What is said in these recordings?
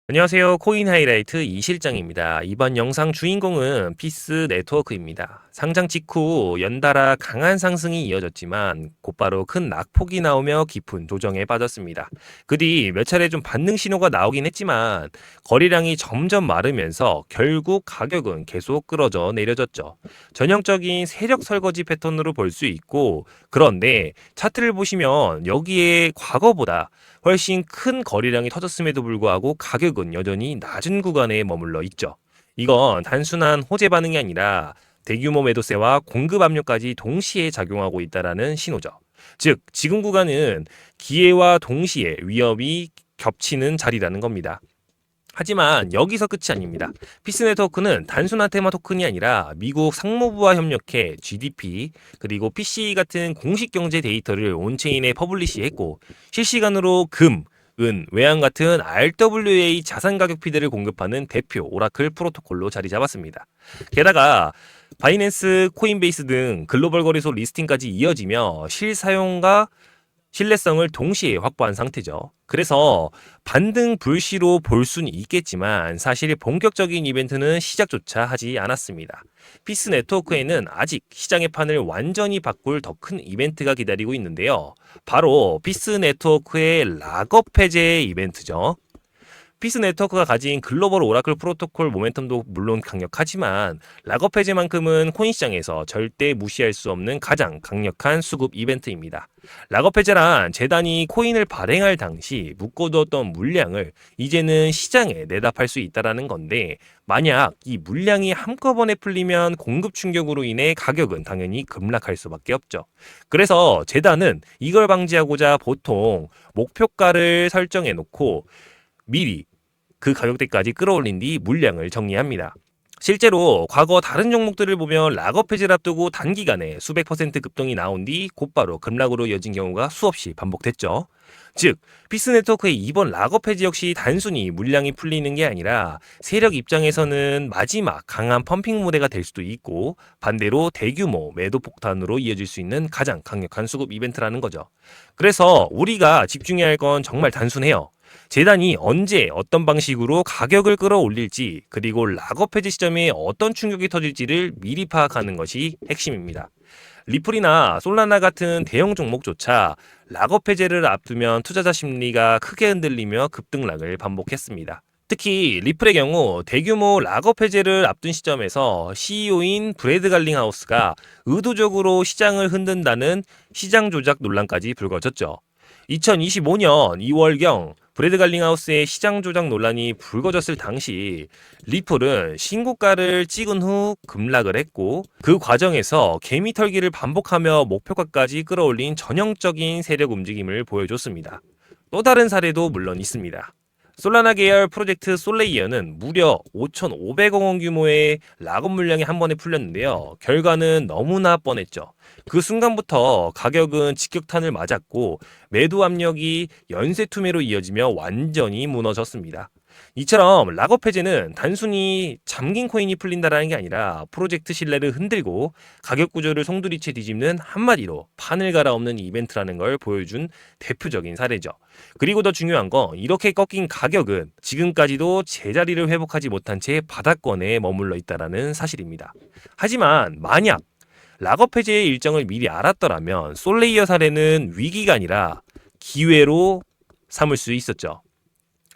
안녕하세요. 코인 하이라이트 이실장입니다. 이번 영상 주인공은 피스 네트워크입니다. 상장 직후 연달아 강한 상승이 이어졌지만 곧바로 큰 낙폭이 나오며 깊은 조정에 빠졌습니다. 그 뒤 몇 차례 좀 반등 신호가 나오긴 했지만 거래량이 점점 마르면서 결국 가격은 계속 끌어져 내려졌죠. 전형적인 세력 설거지 패턴으로 볼 수 있고, 그런데 차트를 보시면 여기에 과거보다 훨씬 큰 거래량이 터졌음에도 불구하고 가격은 여전히 낮은 구간에 머물러 있죠. 이건 단순한 호재 반응이 아니라 대규모 매도세와 공급 압력까지 동시에 작용하고 있다는 신호죠. 즉, 지금 구간은 기회와 동시에 위협이 겹치는 자리라는 겁니다. 하지만 여기서 끝이 아닙니다. 피스 네트워크는 단순한 테마 토큰이 아니라 미국 상무부와 협력해 GDP 그리고 PC 같은 공식 경제 데이터를 온체인에 퍼블리시했고, 실시간으로 금, 은, 외환 같은 RWA 자산 가격 피드를 공급하는 대표 오라클 프로토콜로 자리 잡았습니다. 게다가 바이낸스, 코인베이스 등 글로벌 거래소 리스팅까지 이어지며 실사용과 신뢰성을 동시에 확보한 상태죠. 그래서 반등 불시로 볼 수는 있겠지만 사실 본격적인 이벤트는 시작조차 하지 않았습니다. 피스 네트워크에는 아직 시장의 판을 완전히 바꿀 더 큰 이벤트가 기다리고 있는데요. 바로 피스 네트워크의 락업 해제 이벤트죠. 피스 네트워크가 가진 글로벌 오라클 프로토콜 모멘텀도 물론 강력하지만 락업 해제만큼은 코인 시장에서 절대 무시할 수 없는 가장 강력한 수급 이벤트입니다. 락업 해제란 재단이 코인을 발행할 당시 묶어두었던 물량을 이제는 시장에 내다 팔 수 있다는 건데, 만약 이 물량이 한꺼번에 풀리면 공급 충격으로 인해 가격은 당연히 급락할 수밖에 없죠. 그래서 재단은 이걸 방지하고자 보통 목표가를 설정해 놓고 미리 그 가격대까지 끌어올린 뒤 물량을 정리합니다. 실제로 과거 다른 종목들을 보면 락업 해지를 앞두고 단기간에 수백 퍼센트 급등이 나온 뒤 곧바로 급락으로 이어진 경우가 수없이 반복됐죠. 즉, 피스 네트워크의 이번 락업 해지 역시 단순히 물량이 풀리는 게 아니라 세력 입장에서는 마지막 강한 펌핑 무대가 될 수도 있고, 반대로 대규모 매도 폭탄으로 이어질 수 있는 가장 강력한 수급 이벤트라는 거죠. 그래서 우리가 집중해야 할 건 정말 단순해요. 재단이 언제 어떤 방식으로 가격을 끌어올릴지, 그리고 락업 해지 시점에 어떤 충격이 터질지를 미리 파악하는 것이 핵심입니다. 리플이나 솔라나 같은 대형 종목조차 락업 해제를 앞두면 투자자 심리가 크게 흔들리며 급등락을 반복했습니다. 특히 리플의 경우 대규모 락업 해제를 앞둔 시점에서 CEO인 브래드 갈링하우스가 의도적으로 시장을 흔든다는 시장 조작 논란까지 불거졌죠. 2025년 2월경 브래드 갈링하우스의 시장 조작 논란이 불거졌을 당시 리플은 신고가를 찍은 후 급락을 했고, 그 과정에서 개미 털기를 반복하며 목표가까지 끌어올린 전형적인 세력 움직임을 보여줬습니다. 또 다른 사례도 물론 있습니다. 솔라나 계열 프로젝트 솔레이어는 무려 5,500억 원 규모의 락업 물량이 한 번에 풀렸는데요. 결과는 너무나 뻔했죠. 그 순간부터 가격은 직격탄을 맞았고 매도 압력이 연쇄 투매로 이어지며 완전히 무너졌습니다. 이처럼 락업 해제는 단순히 잠긴 코인이 풀린다라는 게 아니라 프로젝트 신뢰를 흔들고 가격 구조를 송두리째 뒤집는, 한마디로 판을 갈아엎는 이벤트라는 걸 보여준 대표적인 사례죠. 그리고 더 중요한 건 이렇게 꺾인 가격은 지금까지도 제자리를 회복하지 못한 채 바닥권에 머물러 있다는 사실입니다. 하지만 만약 락업 해제의 일정을 미리 알았더라면 솔레이어 사례는 위기가 아니라 기회로 삼을 수 있었죠.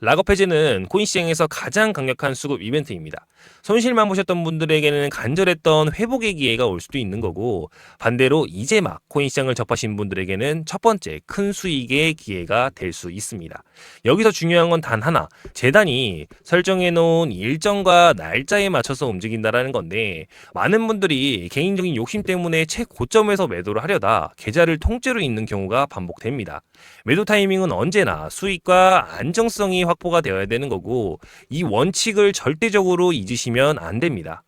락업 해제는 코인 시장에서 가장 강력한 수급 이벤트입니다. 손실만 보셨던 분들에게는 간절했던 회복의 기회가 올 수도 있는 거고, 반대로 이제 막 코인 시장을 접하신 분들에게는 첫 번째 큰 수익의 기회가 될 수 있습니다. 여기서 중요한 건 단 하나, 재단이 설정해 놓은 일정과 날짜에 맞춰서 움직인다라는 건데, 많은 분들이 개인적인 욕심 때문에 최고점에서 매도를 하려다 계좌를 통째로 잇는 경우가 반복됩니다. 매도 타이밍은 언제나 수익과 안정성이 확보가 되어야 되는 거고, 이 원칙을 절대적으로 잊으시면 안 됩니다.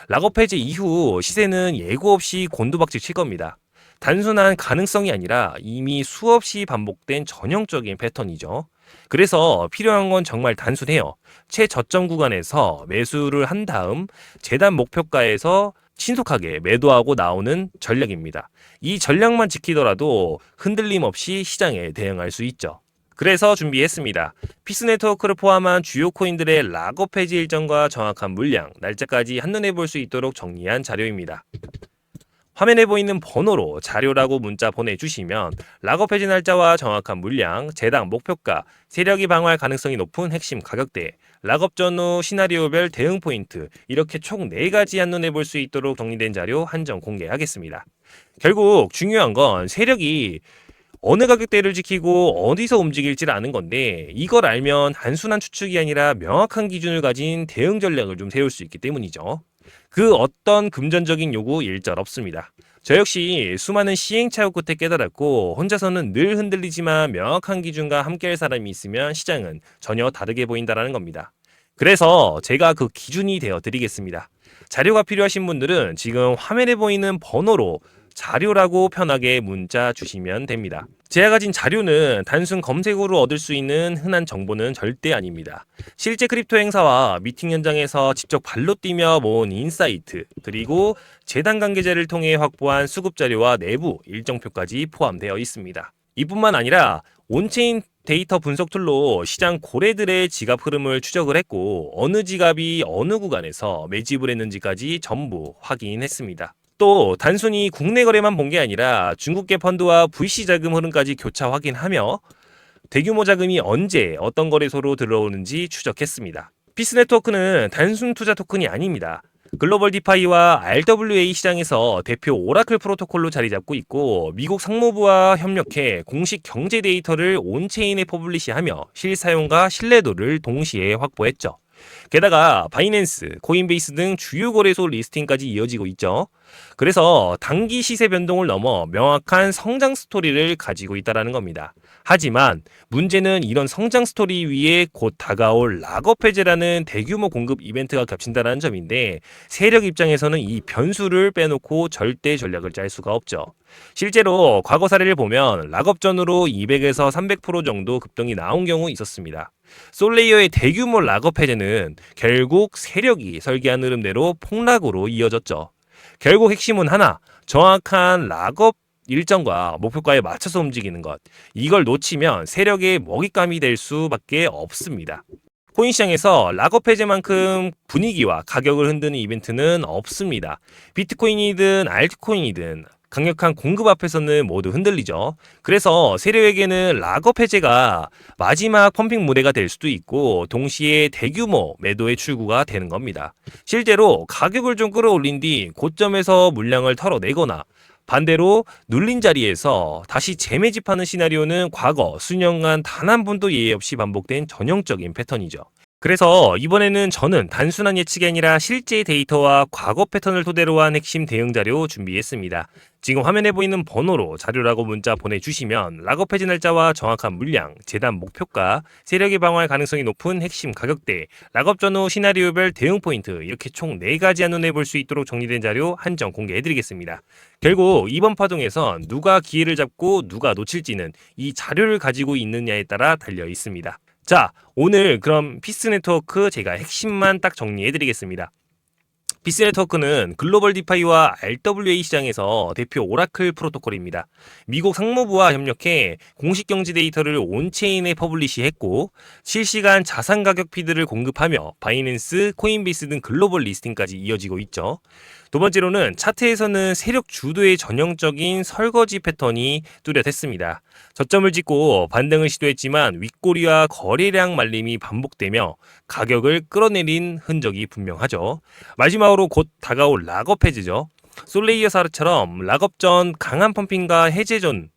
락업 해제 이후 시세는 예고 없이 곤두박질 칠 겁니다. 단순한 가능성이 아니라 이미 수없이 반복된 전형적인 패턴이죠. 그래서 필요한 건 정말 단순해요. 최저점 구간에서 매수를 한 다음 재단 목표가에서 신속하게 매도하고 나오는 전략입니다. 이 전략만 지키더라도 흔들림 없이 시장에 대응할 수 있죠. 그래서 준비했습니다. 피스 네트워크를 포함한 주요 코인들의 락업 해지 일정과 정확한 물량, 날짜까지 한눈에 볼 수 있도록 정리한 자료입니다. 화면에 보이는 번호로 자료라고 문자 보내주시면 락업 해지 날짜와 정확한 물량, 재당 목표가, 세력이 방어할 가능성이 높은 핵심 가격대, 락업 전후 시나리오별 대응 포인트 이렇게 총 4가지 한눈에 볼 수 있도록 정리된 자료 한정 공개하겠습니다. 결국 중요한 건 세력이 어느 가격대를 지키고 어디서 움직일지를 아는 건데 이걸 알면 단순한 추측이 아니라 명확한 기준을 가진 대응 전략을 좀 세울 수 있기 때문이죠. 그 어떤 금전적인 요구 일절 없습니다. 저 역시 수많은 시행착오 끝에 깨달았고 혼자서는 늘 흔들리지만 명확한 기준과 함께할 사람이 있으면 시장은 전혀 다르게 보인다는 겁니다. 그래서 제가 그 기준이 되어 드리겠습니다. 자료가 필요하신 분들은 지금 화면에 보이는 번호로 자료라고 편하게 문자 주시면 됩니다. 제가 가진 자료는 단순 검색으로 얻을 수 있는 흔한 정보는 절대 아닙니다. 실제 크립토 행사와 미팅 현장에서 직접 발로 뛰며 모은 인사이트, 그리고 재단 관계자를 통해 확보한 수급 자료와 내부 일정표까지 포함되어 있습니다. 이뿐만 아니라 온체인 데이터 분석 툴로 시장 고래들의 지갑 흐름을 추적을 했고 어느 지갑이 어느 구간에서 매집을 했는지까지 전부 확인했습니다. 또 단순히 국내 거래만 본 게 아니라 중국계 펀드와 VC 자금 흐름까지 교차 확인하며 대규모 자금이 언제 어떤 거래소로 들어오는지 추적했습니다. 피스 네트워크는 단순 투자 토큰이 아닙니다. 글로벌 디파이와 RWA 시장에서 대표 오라클 프로토콜로 자리 잡고 있고 미국 상무부와 협력해 공식 경제 데이터를 온체인에 퍼블리시하며 실사용과 신뢰도를 동시에 확보했죠. 게다가 바이낸스, 코인베이스 등 주요 거래소 리스팅까지 이어지고 있죠. 그래서 단기 시세 변동을 넘어 명확한 성장 스토리를 가지고 있다는 겁니다. 하지만 문제는 이런 성장 스토리 위에 곧 다가올 락업 해제라는 대규모 공급 이벤트가 겹친다는 점인데 세력 입장에서는 이 변수를 빼놓고 절대 전략을 짤 수가 없죠. 실제로 과거 사례를 보면 락업 전으로 200에서 300% 정도 급등이 나온 경우 있었습니다. 솔레이어의 대규모 락업 해제는 결국 세력이 설계한 흐름대로 폭락으로 이어졌죠. 결국 핵심은 하나, 정확한 락업 일정과 목표가에 맞춰서 움직이는 것. 이걸 놓치면 세력의 먹잇감이 될 수밖에 없습니다. 코인 시장에서 락업 해제만큼 분위기와 가격을 흔드는 이벤트는 없습니다. 비트코인이든 알트코인이든 강력한 공급 앞에서는 모두 흔들리죠. 그래서 세력에게는 락업 해제가 마지막 펌핑 무대가 될 수도 있고 동시에 대규모 매도의 출구가 되는 겁니다. 실제로 가격을 좀 끌어올린 뒤 고점에서 물량을 털어내거나 반대로 눌린 자리에서 다시 재매집하는 시나리오는 과거 수년간 단 한 번도 예외 없이 반복된 전형적인 패턴이죠. 그래서 이번에는 저는 단순한 예측이 아니라 실제 데이터와 과거 패턴을 토대로 한 핵심 대응 자료 준비했습니다. 지금 화면에 보이는 번호로 자료라고 문자 보내주시면 락업 해지 날짜와 정확한 물량, 재단 목표가, 세력이 방어할 가능성이 높은 핵심 가격대, 락업 전후 시나리오별 대응 포인트 이렇게 총 4가지 한눈에 볼 수 있도록 정리된 자료 한정 공개해드리겠습니다. 결국 이번 파동에선 누가 기회를 잡고 누가 놓칠지는 이 자료를 가지고 있느냐에 따라 달려 있습니다. 자, 오늘 그럼 피스 네트워크 제가 핵심만 딱 정리해드리겠습니다. 피스 네트워크는 글로벌 디파이와 RWA 시장에서 대표 오라클 프로토콜입니다. 미국 상무부와 협력해 공식 경제 데이터를 온체인에 퍼블리시했고 실시간 자산 가격 피드를 공급하며 바이낸스, 코인베이스 등 글로벌 리스팅까지 이어지고 있죠. 두 번째로는 차트에서는 세력 주도의 전형적인 설거지 패턴이 뚜렷했습니다. 저점을 찍고 반등을 시도했지만 윗꼬리와 거래량 말림이 반복되며 가격을 끌어내린 흔적이 분명하죠. 마지막으로 곧 다가올 락업 해제죠. 솔레이어 사례처럼 락업 전 강한 펌핑과 해제 전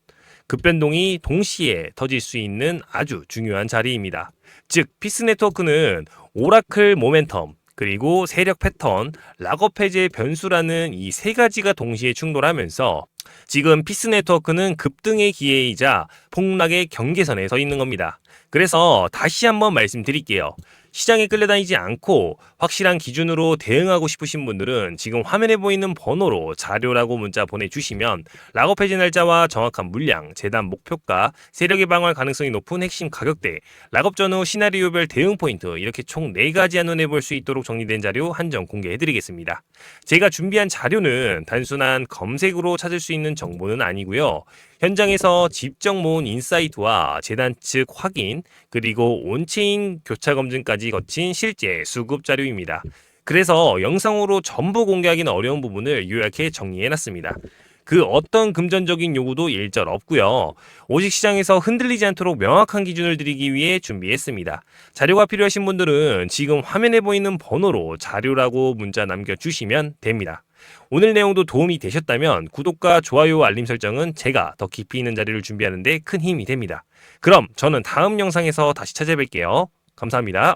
급변동이 동시에 터질 수 있는 아주 중요한 자리입니다. 즉 피스 네트워크는 오라클 모멘텀, 그리고 세력 패턴, 락업 해제 변수라는 이 3가지가 동시에 충돌하면서 지금 피스 네트워크는 급등의 기회이자 폭락의 경계선에 서 있는 겁니다. 그래서 다시 한번 말씀드릴게요. 시장에 끌려다니지 않고 확실한 기준으로 대응하고 싶으신 분들은 지금 화면에 보이는 번호로 자료라고 문자 보내주시면 락업 해지 날짜와 정확한 물량, 재단 목표가, 세력이 방어할 가능성이 높은 핵심 가격대, 락업 전후 시나리오별 대응 포인트 이렇게 총 4가지 한눈에 볼 수 있도록 정리된 자료 한정 공개해드리겠습니다. 제가 준비한 자료는 단순한 검색으로 찾을 수 있는 정보는 아니고요. 현장에서 직접 모은 인사이트와 재단 측 확인, 그리고 온체인 교차 검증까지 거친 실제 수급 자료입니다. 그래서 영상으로 전부 공개하기는 어려운 부분을 요약해 정리해놨습니다. 그 어떤 금전적인 요구도 일절 없고요. 오직 시장에서 흔들리지 않도록 명확한 기준을 드리기 위해 준비했습니다. 자료가 필요하신 분들은 지금 화면에 보이는 번호로 자료라고 문자 남겨주시면 됩니다. 오늘 내용도 도움이 되셨다면 구독과 좋아요 알림 설정은 제가 더 깊이 있는 자료를 준비하는 데 큰 힘이 됩니다. 그럼 저는 다음 영상에서 다시 찾아뵐게요. 감사합니다.